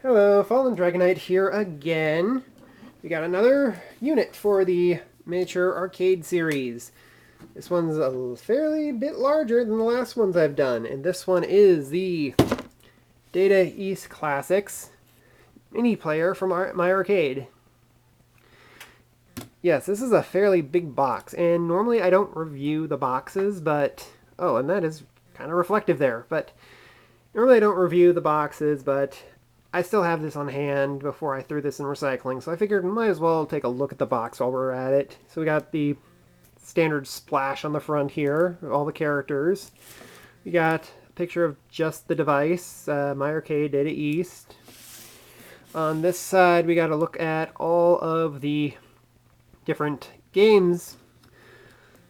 Hello, Fallen Dragonite here again. We got another unit for the miniature arcade series. This one's a fairly bit larger than the last ones I've done, and this one is the Data East Classics mini player from my arcade. Yes, this is a fairly big box, and normally I don't review the boxes, but... Oh, and that is kind of reflective there, but... Normally I don't review the boxes, but I still have this on hand before I threw this in recycling, so I figured might as well take a look at the box while we're at it. So we got the standard splash on the front here, all the characters. We got a picture of just the device, My Arcade Data East. On this side, we got to look at all of the different games.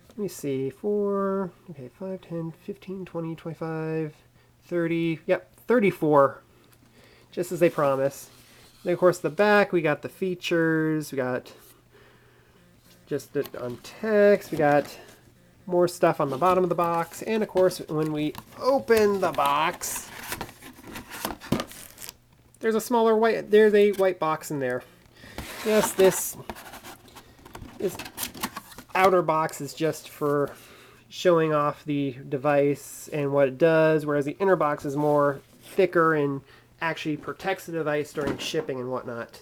Let me see, 5, 10, 15, 20, 25, 30, yep, 34. Just as they promise. Then, of course, the back, we got the features, we got just it on text, we got more stuff on the bottom of the box, and of course, when we open the box, there's a white box in there. Yes, this outer box is just for showing off the device and what it does, whereas the inner box is more thicker and actually protects the device during shipping and whatnot.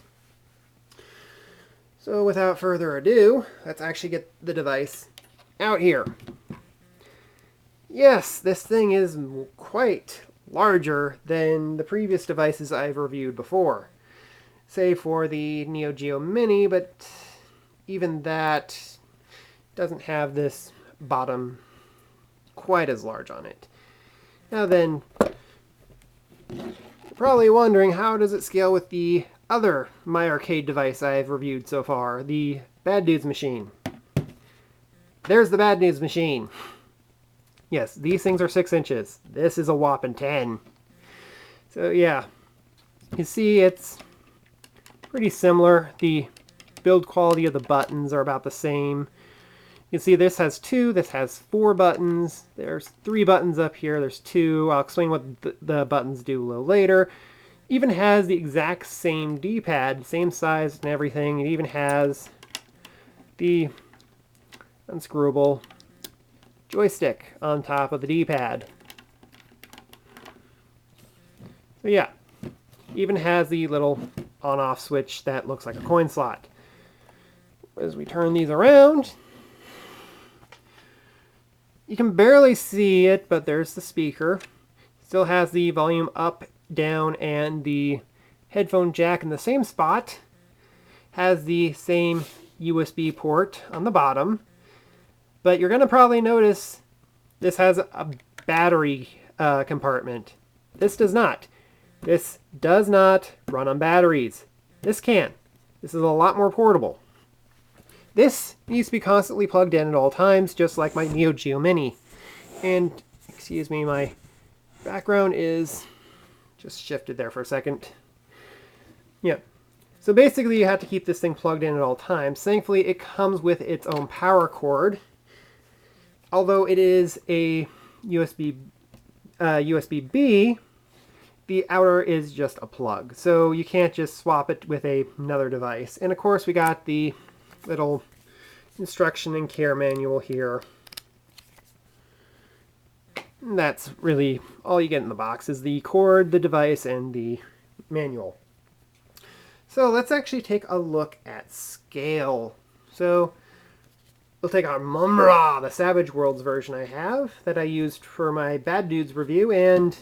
So without further ado, let's actually get the device out here. Yes, this thing is quite larger than the previous devices I've reviewed before. Say for the Neo Geo Mini, but even that doesn't have this bottom quite as large on it. Now then, probably wondering, how does it scale with the other My Arcade device I've reviewed so far, the Bad Dudes Machine? There's the Bad Dudes Machine. Yes, these things are 6 inches. This is a whopping 10. So yeah, you see it's pretty similar. The build quality of the buttons are about the same. You can see this has 2, this has 4 buttons, there's 3 buttons up here, there's 2, I'll explain what the buttons do a little later. Even has the exact same D-pad, same size and everything. It even has the unscrewable joystick on top of the D-pad. So yeah, even has the little on-off switch that looks like a coin slot. As we turn these around, you can barely see it, but there's the speaker. Still has the volume up, down, and the headphone jack in the same spot. Has the same USB port on the bottom. But you're going to probably notice this has a battery compartment. This does not. This does not run on batteries. This can. This is a lot more portable. This needs to be constantly plugged in at all times, just like my Neo Geo Mini. And, excuse me, my background is just shifted there for a second. Yeah. So basically you have to keep this thing plugged in at all times. Thankfully it comes with its own power cord. Although it is a USB-B, the outer is just a plug. So you can't just swap it with another device. And of course we got the little instruction and care manual here. And that's really all you get in the box, is the cord, the device, and the manual. So let's actually take a look at scale. So we'll take our Mumm-Ra, the Savage Worlds version I have, that I used for my Bad Dudes review, and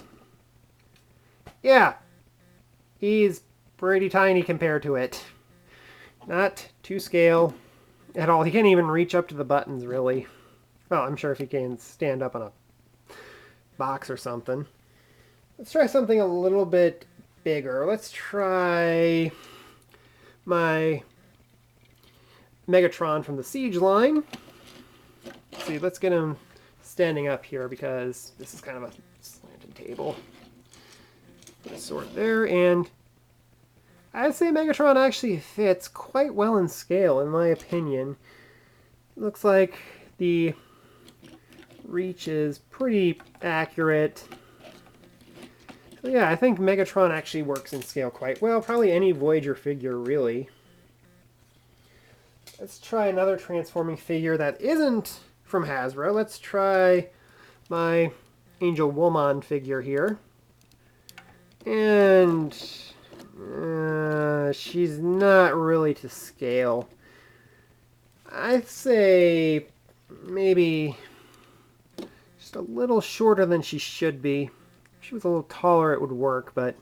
yeah, he's pretty tiny compared to it. Not to scale at all. He can't even reach up to the buttons, really. Well, I'm sure if he can stand up on a box or something. Let's try something a little bit bigger. Let's try my Megatron from the Siege line. Let's see, let's get him standing up here because this is kind of a slanted table. Put a sword there, and I'd say Megatron actually fits quite well in scale, in my opinion. Looks like the reach is pretty accurate. So yeah, I think Megatron actually works in scale quite well. Probably any Voyager figure, really. Let's try another transforming figure that isn't from Hasbro. Let's try my Angel Woolmon figure here. And she's not really to scale. I'd say maybe just a little shorter than she should be. If she was a little taller, it would work, but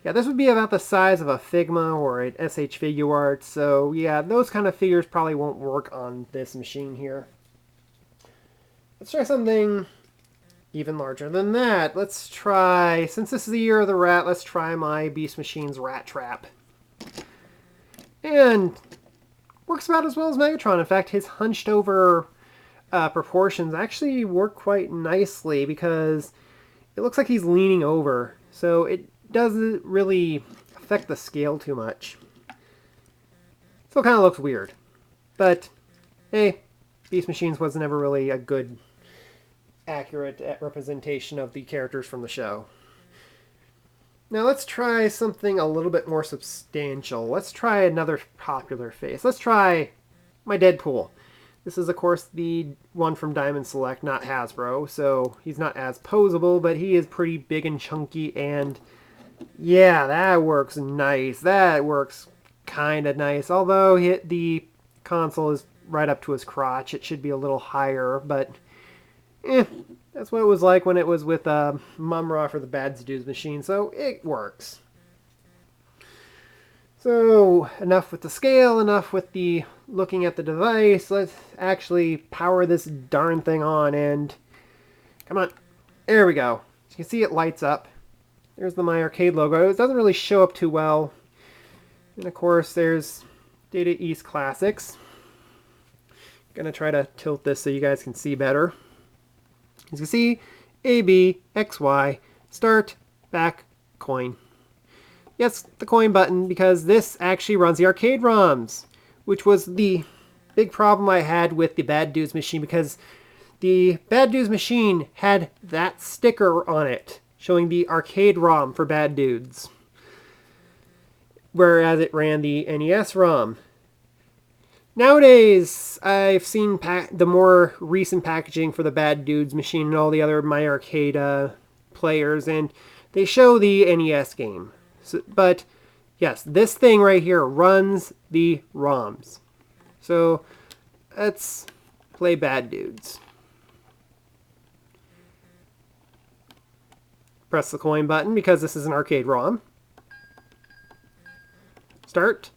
yeah, this would be about the size of a Figma or an SH Figuarts, so yeah, those kind of figures probably won't work on this machine here. Let's try something even larger than that. Let's try, since this is the year of the rat, let's try my Beast Machine's Rat Trap. And works about as well as Megatron. In fact, his hunched over proportions actually work quite nicely because it looks like he's leaning over. So it doesn't really affect the scale too much. Still kind of looks weird. But, hey, Beast Machines was never really a good, accurate representation of the characters from the show. Now let's try something a little bit more substantial. Let's try another popular face. Let's try my Deadpool. This is, of course, the one from Diamond Select, not Hasbro, so he's not as posable, but he is pretty big and chunky, and yeah, that works nice. That works kind of nice, although the console is right up to his crotch. It should be a little higher, but that's what it was like when it was with Mumra for the Bad Dudes machine, so it works. So, enough with the scale, enough with the looking at the device. Let's actually power this darn thing on, and come on. There we go. As you can see, it lights up. There's the My Arcade logo. It doesn't really show up too well. And of course, there's Data East Classics. Gonna try to tilt this so you guys can see better. As you can see, A, B, X, Y, start, back, coin. Yes, the coin button, because this actually runs the arcade ROMs, which was the big problem I had with the Bad Dudes machine, because the Bad Dudes machine had that sticker on it, showing the arcade ROM for Bad Dudes, whereas it ran the NES ROM. Nowadays, I've seen the more recent packaging for the Bad Dudes machine and all the other My Arcade players, and they show the NES game. So, but yes, this thing right here runs the ROMs. So let's play Bad Dudes. Press the coin button because this is an arcade ROM. Start.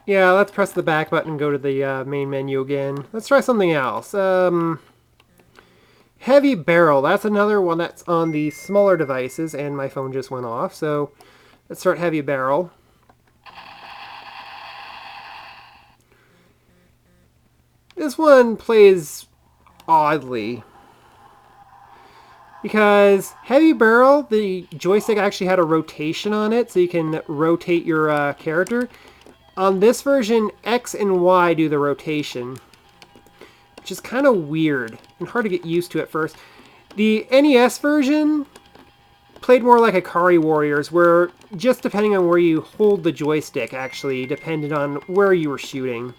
Yeah, let's press the back button and go to the main menu again. Let's try something else. Heavy Barrel. That's another one that's on the smaller devices, and my phone just went off. So let's start Heavy Barrel. This one plays oddly, because Heavy Barrel, the joystick actually had a rotation on it, so you can rotate your character. On this version, X and Y do the rotation, which is kind of weird and hard to get used to at first. The NES version played more like Ikari Warriors, where just depending on where you hold the joystick actually depended on where you were shooting.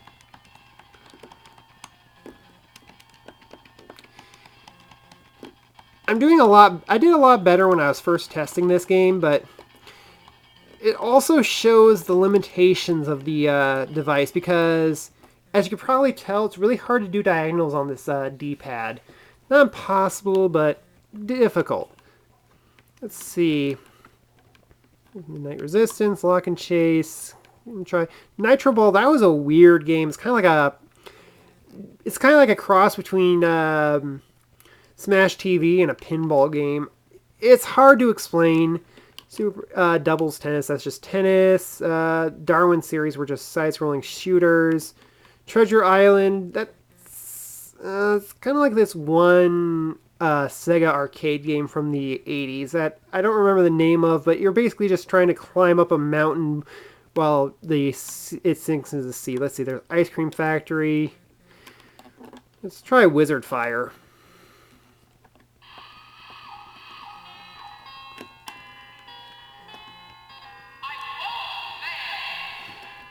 I did a lot better when I was first testing this game, but it also shows the limitations of the device, because as you can probably tell, it's really hard to do diagonals on this D-pad. Not impossible, but difficult. Let's see. Midnight Resistance, Lock and Chase. Try Nitro Ball. That was a weird game. It's kind of like it's kind of like a cross between Smash TV and a pinball game. It's hard to explain. Super Doubles Tennis, that's just tennis. Darwin series were just side-scrolling shooters. Treasure Island, that's it's kind of like this one Sega arcade game from the 80s that I don't remember the name of, but you're basically just trying to climb up a mountain while it sinks into the sea. Let's see, there's Ice Cream Factory. Let's try Wizard Fire.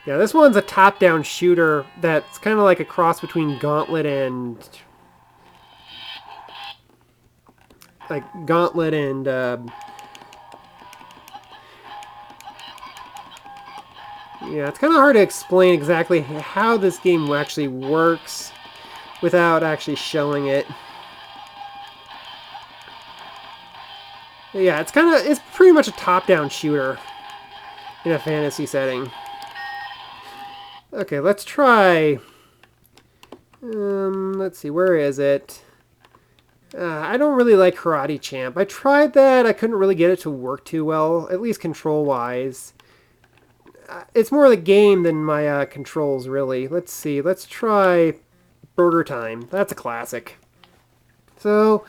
Yeah, this one's a top-down shooter that's kind of like a cross between Gauntlet and yeah, it's kind of hard to explain exactly how this game actually works without actually showing it. But yeah, it's pretty much a top-down shooter in a fantasy setting. Okay, let's try. Let's see, where is it? I don't really like Karate Champ. I tried that. I couldn't really get it to work too well, at least control-wise. It's more the game than my controls, really. Let's see. Let's try Burger Time. That's a classic. So,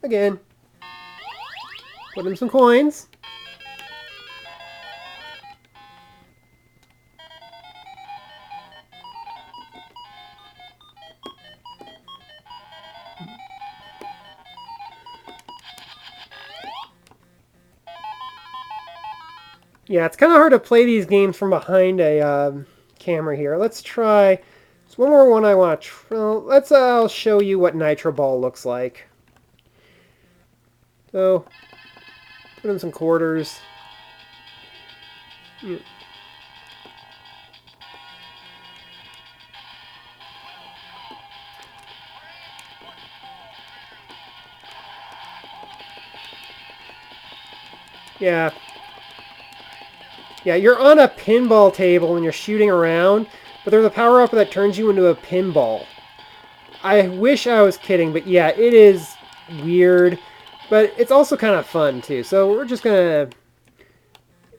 again, put in some coins. Yeah, it's kind of hard to play these games from behind a camera here. Let's try. There's one more one I want to try. I'll show you what Nitro Ball looks like. So, put in some quarters. Yeah. Yeah, you're on a pinball table and you're shooting around, but there's a power-up that turns you into a pinball. I wish I was kidding, but yeah, it is weird, but it's also kind of fun too. So we're just gonna,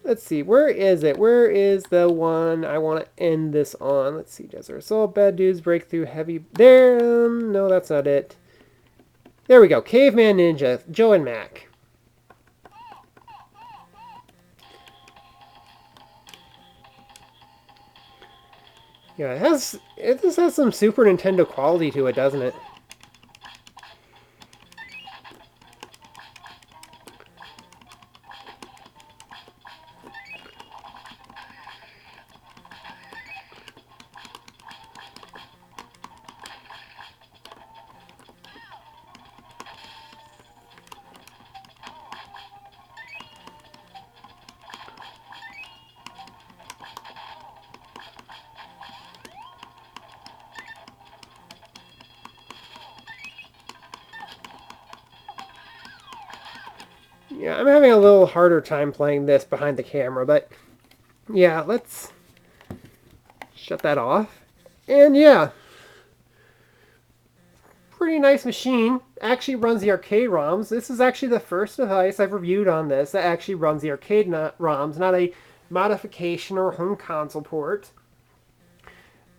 let's see, where is it? Where is the one I want to end this on? Let's see, Desert Assault, Bad Dudes, Breakthrough, Heavy, there, no, that's not it. There we go, Caveman Ninja, Joe and Mac. Yeah, this has some Super Nintendo quality to it, doesn't it? Yeah, I'm having a little harder time playing this behind the camera, but yeah, let's shut that off. And yeah, pretty nice machine. Actually runs the arcade ROMs. This is actually the first device I've reviewed on this that actually runs the arcade ROMs, not a modification or home console port.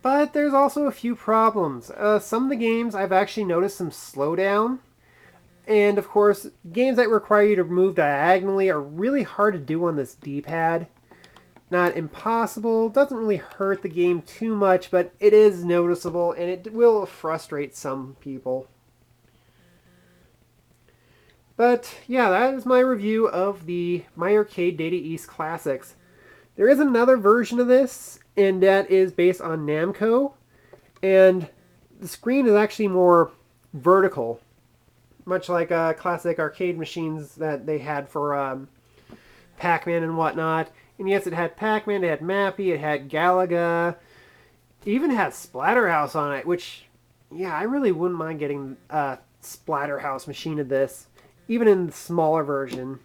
But there's also a few problems. Some of the games I've actually noticed some slowdown. And of course, games that require you to move diagonally are really hard to do on this D-pad. Not impossible, doesn't really hurt the game too much, but it is noticeable and it will frustrate some people. But yeah, that is my review of the My Arcade Data East Classics. There is another version of this, and that is based on Namco, and the screen is actually more vertical, much like classic arcade machines that they had for Pac-Man and whatnot. And yes, it had Pac-Man, it had Mappy, it had Galaga, it even had Splatterhouse on it, which, yeah, I really wouldn't mind getting a Splatterhouse machine of this, even in the smaller version.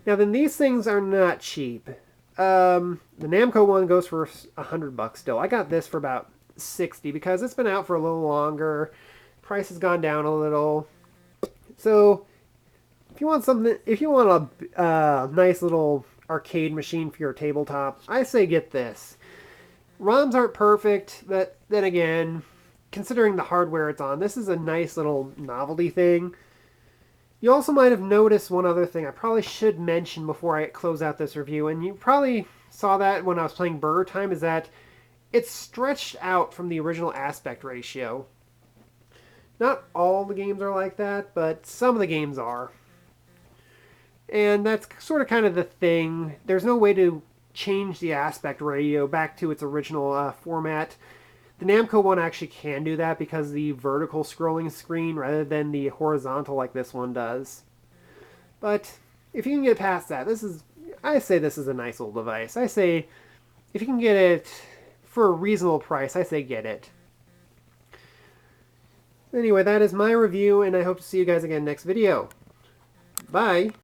Now then, these things are not cheap. The Namco one goes for $100 still. I got this for about $60 because it's been out for a little longer. Price has gone down a little. So if you want something, if you want a nice little arcade machine for your tabletop, I say get this. ROMs aren't perfect, but then again, considering the hardware it's on, this is a nice little novelty thing. You also might have noticed one other thing I probably should mention before I close out this review, and you probably saw that when I was playing Burger Time, is that it's stretched out from the original aspect ratio. Not all the games are like that, but some of the games are. And that's sort of kind of the thing. There's no way to change the aspect ratio back to its original format. The Namco one actually can do that because the vertical scrolling screen rather than the horizontal like this one does. But if you can get past that, I say this is a nice little device. I say if you can get it for a reasonable price, I say get it. Anyway, that is my review, and I hope to see you guys again next video. Bye!